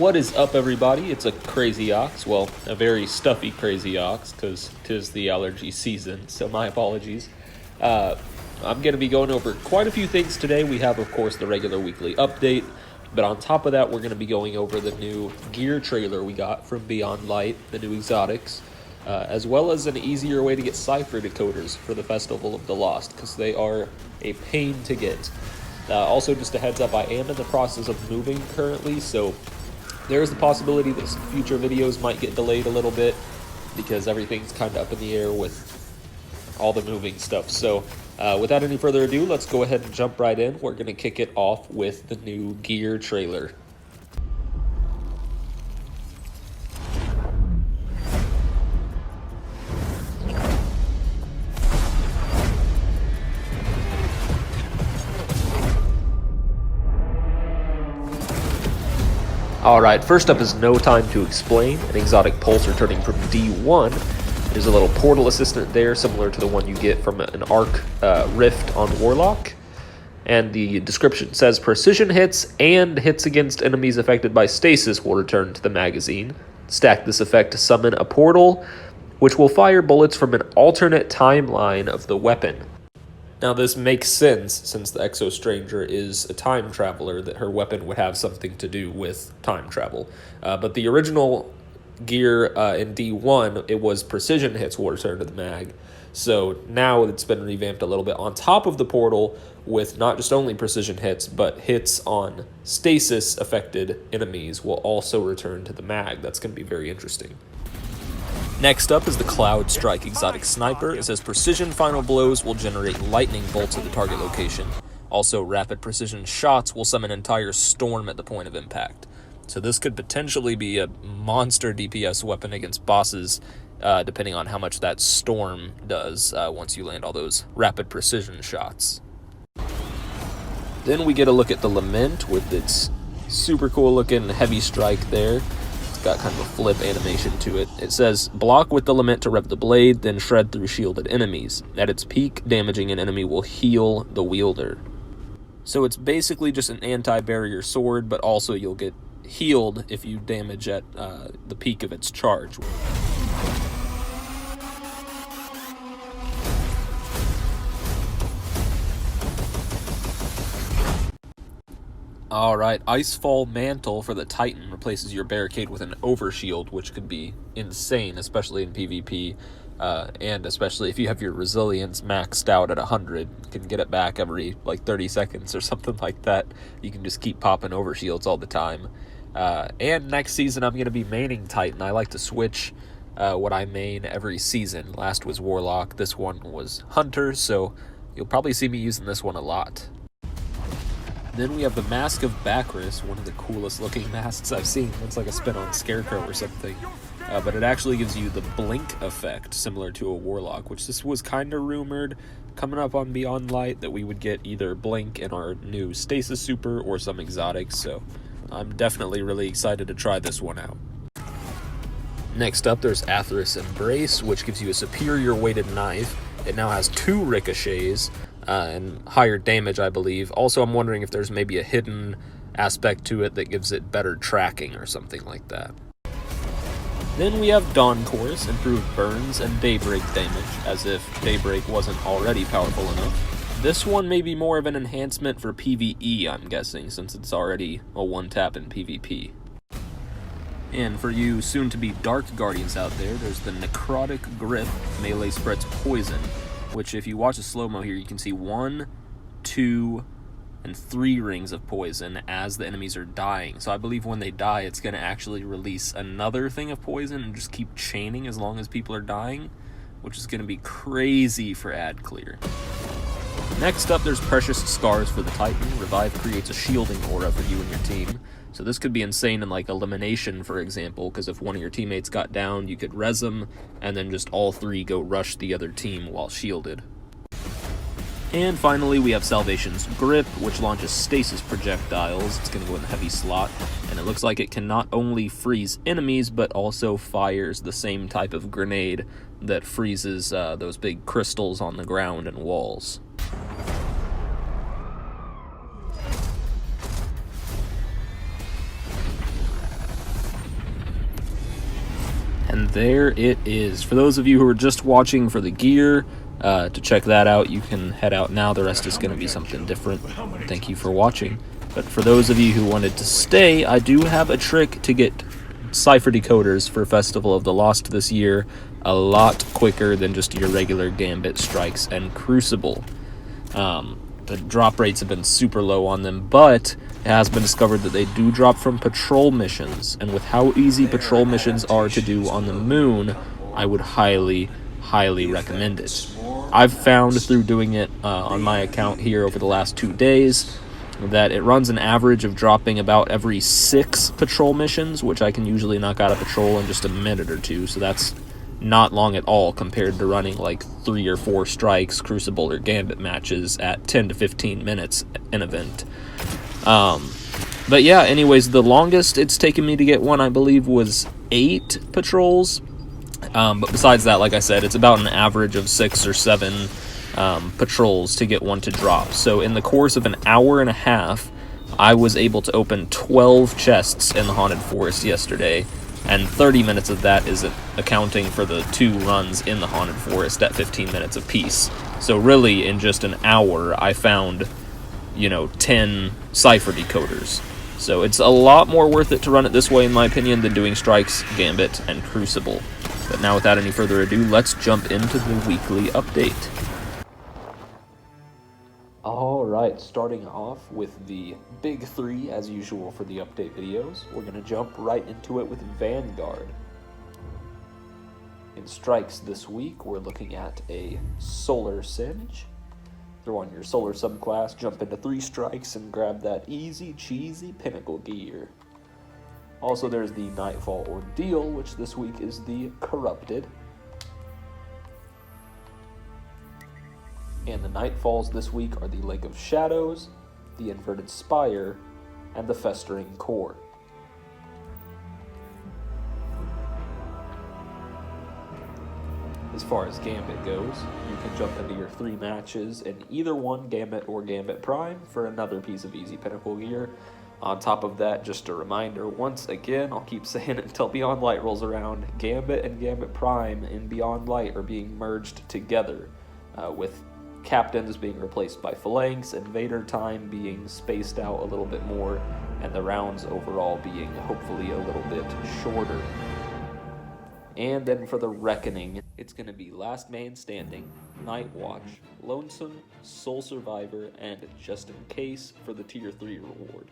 What is up, everybody? It's a crazy ox. Well, a very stuffy crazy ox, because 'tis the allergy season, so my apologies. I'm going to be going over quite a few things today. We have, of course, the regular weekly update, but on top of that, we're going to be going over the new gear trailer we got from Beyond Light, the new exotics, as well as an easier way to get Cipher Decoders for the Festival of the Lost, because they are a pain to get. Also, just a heads up, I am in the process of moving currently, so there is the possibility that future videos might get delayed a little bit because everything's kind of up in the air with all the moving stuff. So without any further ado, let's go ahead and jump right in. We're going to kick it off with the new gear trailer. Alright, first up is No Time to Explain, an exotic pulse returning from D1. There's a little portal assistant there, similar to the one you get from an Arc Rift on Warlock. And the description says, precision hits and hits against enemies affected by stasis will return to the magazine. Stack this effect to summon a portal, which will fire bullets from an alternate timeline of the weapon. Now, this makes sense, since the Exo Stranger is a time traveler, that her weapon would have something to do with time travel. But the original gear in D1, it was precision hits will return to the mag. So now it's been revamped a little bit on top of the portal with not just only precision hits, but hits on stasis-affected enemies will also return to the mag. That's going to be very interesting. Next up is the Cloud Strike exotic sniper. It says precision final blows will generate lightning bolts at the target location. Also, rapid precision shots will summon an entire storm at the point of impact. So this could potentially be a monster DPS weapon against bosses, depending on how much that storm does once you land all those rapid precision shots. Then we get a look at the Lament with its super cool looking heavy strike there. Got kind of a flip animation to it. It says, block with the Lament to rev the blade, then shred through shielded enemies. At its peak, damaging an enemy will heal the wielder. So it's basically just an anti-barrier sword, but also you'll get healed if you damage at the peak of its charge. Alright, Icefall Mantle for the Titan replaces your barricade with an overshield, which could be insane, especially in PvP, and especially if you have your resilience maxed out at 100. You can get it back every, 30 seconds or something like that. You can just keep popping overshields all the time. And next season, I'm going to be maining Titan. I like to switch what I main every season. Last was Warlock, this one was Hunter, so you'll probably see me using this one a lot. Then we have the Mask of Backrest, one of the coolest looking masks I've seen. Looks like a spin on Scarecrow or something. But it actually gives you the blink effect, similar to a Warlock, which this was kind of rumored coming up on Beyond Light that we would get either blink in our new Stasis Super or some exotics, so I'm definitely really excited to try this one out. Next up, there's Atheris Embrace, which gives you a superior weighted knife. It now has 2 ricochets, and higher damage, I believe. Also, I'm wondering if there's maybe a hidden aspect to it that gives it better tracking or something like that. Then we have Dawn Chorus, improved burns and daybreak damage, as if daybreak wasn't already powerful enough. This one may be more of an enhancement for PvE, I'm guessing, since it's already a one-tap in PvP. And for you soon-to-be Dark Guardians out there, there's the Necrotic Grip, melee spreads poison, which if you watch the slow-mo here, you can see 1, 2, and 3 rings of poison as the enemies are dying. So I believe when they die, it's going to actually release another thing of poison and just keep chaining as long as people are dying, which is going to be crazy for ad clear. Next up, there's Precious Scars for the Titan. Revive creates a shielding aura for you and your team. So this could be insane in elimination, for example, because if one of your teammates got down, you could res them, and then just all 3 go rush the other team while shielded. And finally, we have Salvation's Grip, which launches stasis projectiles. It's going to go in the heavy slot, and it looks like it can not only freeze enemies, but also fires the same type of grenade that freezes those big crystals on the ground and walls. And there it is. For those of you who are just watching for the gear, to check that out, you can head out now. The rest is going to be something different. Thank you for watching. But for those of you who wanted to stay, I do have a trick to get Cipher Decoders for Festival of the Lost this year a lot quicker than just your regular Gambit, Strikes, and Crucible. The drop rates have been super low on them, but it has been discovered that they do drop from patrol missions, and with how easy patrol missions are to do on the moon, I would highly recommend it. I've found through doing it on my account here over the last 2 days that it runs an average of dropping about every 6 patrol missions, which I can usually knock out a patrol in just a minute or two, so that's not long at all compared to running like 3 or 4 strikes, Crucible, or Gambit matches at 10 to 15 minutes an event. But yeah, anyways, the longest it's taken me to get one, I believe, was 8 patrols. But besides that, like I said, it's about an average of 6 or 7 patrols to get one to drop. So in the course of an hour and a half, I was able to open 12 chests in the Haunted Forest yesterday, and 30 minutes of that is accounting for the 2 runs in the Haunted Forest at 15 minutes apiece. So really, in just an hour, I found, 10 Cipher Decoders. So it's a lot more worth it to run it this way, in my opinion, than doing Strikes, Gambit, and Crucible. But now, without any further ado, let's jump into the weekly update. Alright, starting off with the big 3, as usual for the update videos. We're going to jump right into it with Vanguard. In Strikes this week, we're looking at a Solar Singe. Throw on your Solar subclass, jump into 3 strikes, and grab that easy, cheesy Pinnacle gear. Also, there's the Nightfall Ordeal, which this week is the Corrupted. And the Nightfalls this week are the Lake of Shadows, the Inverted Spire, and the Festering Core. As far as Gambit goes, you can jump into your 3 matches in either one, Gambit or Gambit Prime, for another piece of easy Pinnacle gear. On top of that, just a reminder, once again, I'll keep saying it until Beyond Light rolls around, Gambit and Gambit Prime in Beyond Light are being merged together, with captains being replaced by phalanx, invader time being spaced out a little bit more, and the rounds overall being hopefully a little bit shorter. And then for the Reckoning, it's going to be Last Man Standing, Night Watch, Lonesome, Soul Survivor, and Just in Case for the Tier 3 reward.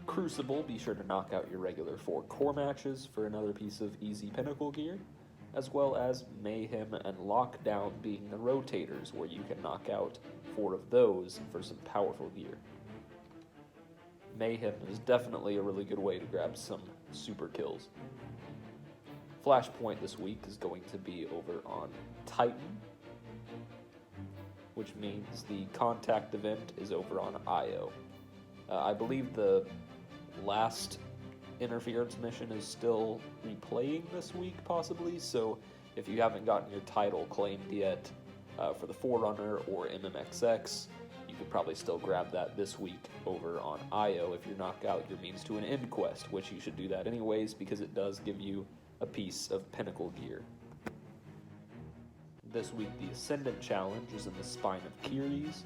Crucible, be sure to knock out your regular 4 core matches for another piece of easy Pinnacle gear, as well as Mayhem and Lockdown being the rotators, where you can knock out 4 of those for some powerful gear. Mayhem is definitely a really good way to grab some super kills. Flashpoint this week is going to be over on Titan, which means the Contact event is over on IO. I believe the last Interference mission is still replaying this week, possibly, so if you haven't gotten your title claimed yet for the Forerunner or MMXX, you could probably still grab that this week over on IO if you knock out your means to an end quest, which you should do that anyways because it does give you a piece of Pinnacle gear. This week, the Ascendant Challenge is in the Spine of Kyries,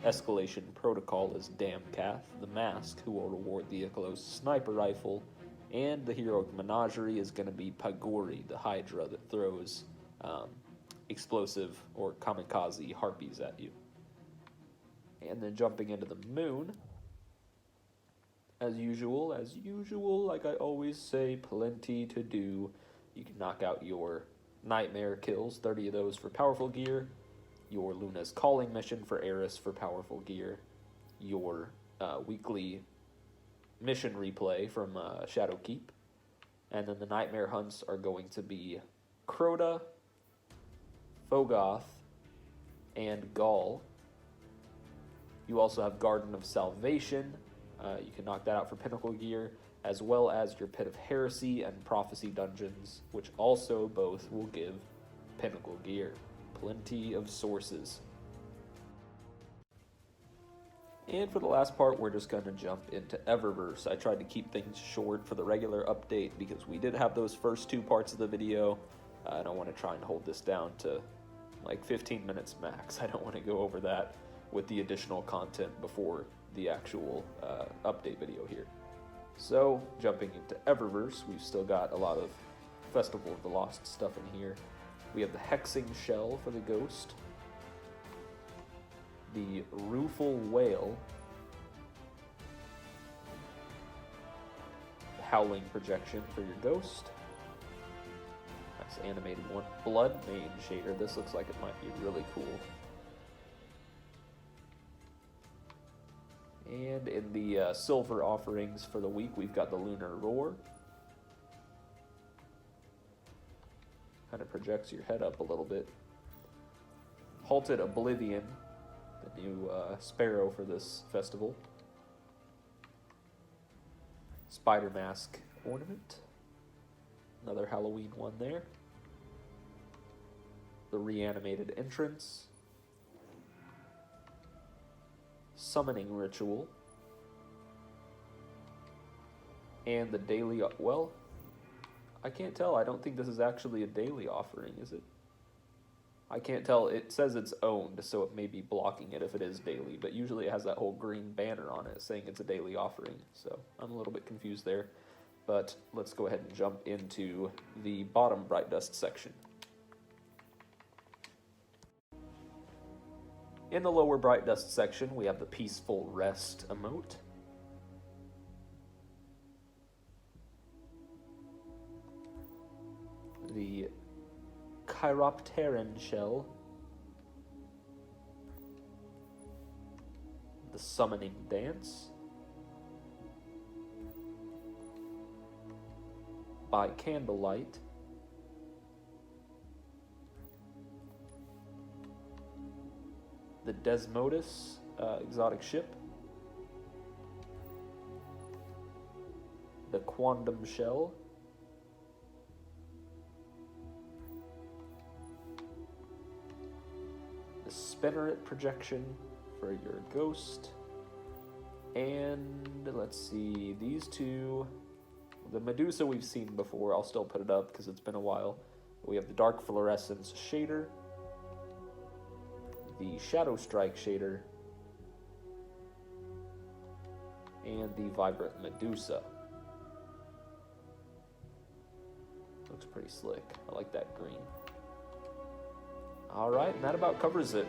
Escalation Protocol is Damcath, the Mask, who will reward the Ikalos Sniper Rifle, and the Heroic Menagerie is going to be Pagori, the Hydra that throws explosive or kamikaze harpies at you. And then jumping into the Moon, as usual, like I always say, plenty to do. You can knock out your Nightmare kills, 30 of those for powerful gear, your Luna's Calling mission for Eris for powerful gear, your weekly mission replay from Shadowkeep, and then the Nightmare hunts are going to be Crota, Fogoth, and Gaul. You also have Garden of Salvation. You can knock that out for Pinnacle gear, as well as your Pit of Heresy and Prophecy dungeons, which also both will give Pinnacle gear. Plenty of sources. And for the last part, we're just going to jump into Eververse. I tried to keep things short for the regular update because we did have those first 2 parts of the video. I don't want to try and hold this down to like 15 minutes max. I don't want to go over that with the additional content before the actual update video here. So, jumping into Eververse, we've still got a lot of Festival of the Lost stuff in here. We have the Hexing Shell for the Ghost, the Rueful Whale, the Howling Projection for your Ghost. Nice animated one. Blood Mane Shader. This looks like it might be really cool. And in the silver offerings for the week, we've got the Lunar Roar. Kind of projects your head up a little bit. Halted Oblivion, the new sparrow for this festival. Spider Mask Ornament. Another Halloween one there. The Reanimated Entrance. Summoning Ritual. And the daily, well, I can't tell. I don't think this is actually a daily offering, is it? I can't tell. It says it's owned, so it may be blocking it if it is daily, but usually it has that whole green banner on it saying it's a daily offering, so I'm a little bit confused there. But let's go ahead and jump into the bottom Bright Dust section. In the lower Bright Dust section, we have the Peaceful Rest emote. The Chiropteran Shell. The Summoning Dance. By Candlelight. The Desmodus exotic ship. The Quantum Shell. The Spinneret projection for your ghost. And let's see, these two. The Medusa we've seen before. I'll still put it up because it's been a while. We have the Dark Fluorescence shader. The Shadow Strike shader, and the Vibrant Medusa. Looks pretty slick. I like that green. Alright, and that about covers it.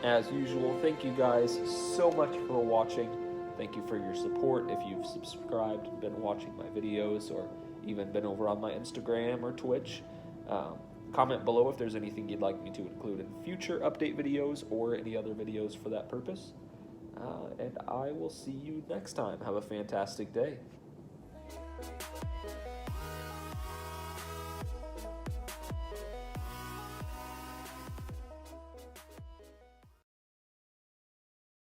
As usual, thank you guys so much for watching. Thank you for your support. If you've subscribed and been watching my videos, or even been over on my Instagram or Twitch, comment below if there's anything you'd like me to include in future update videos or any other videos for that purpose. And I will see you next time. Have a fantastic day.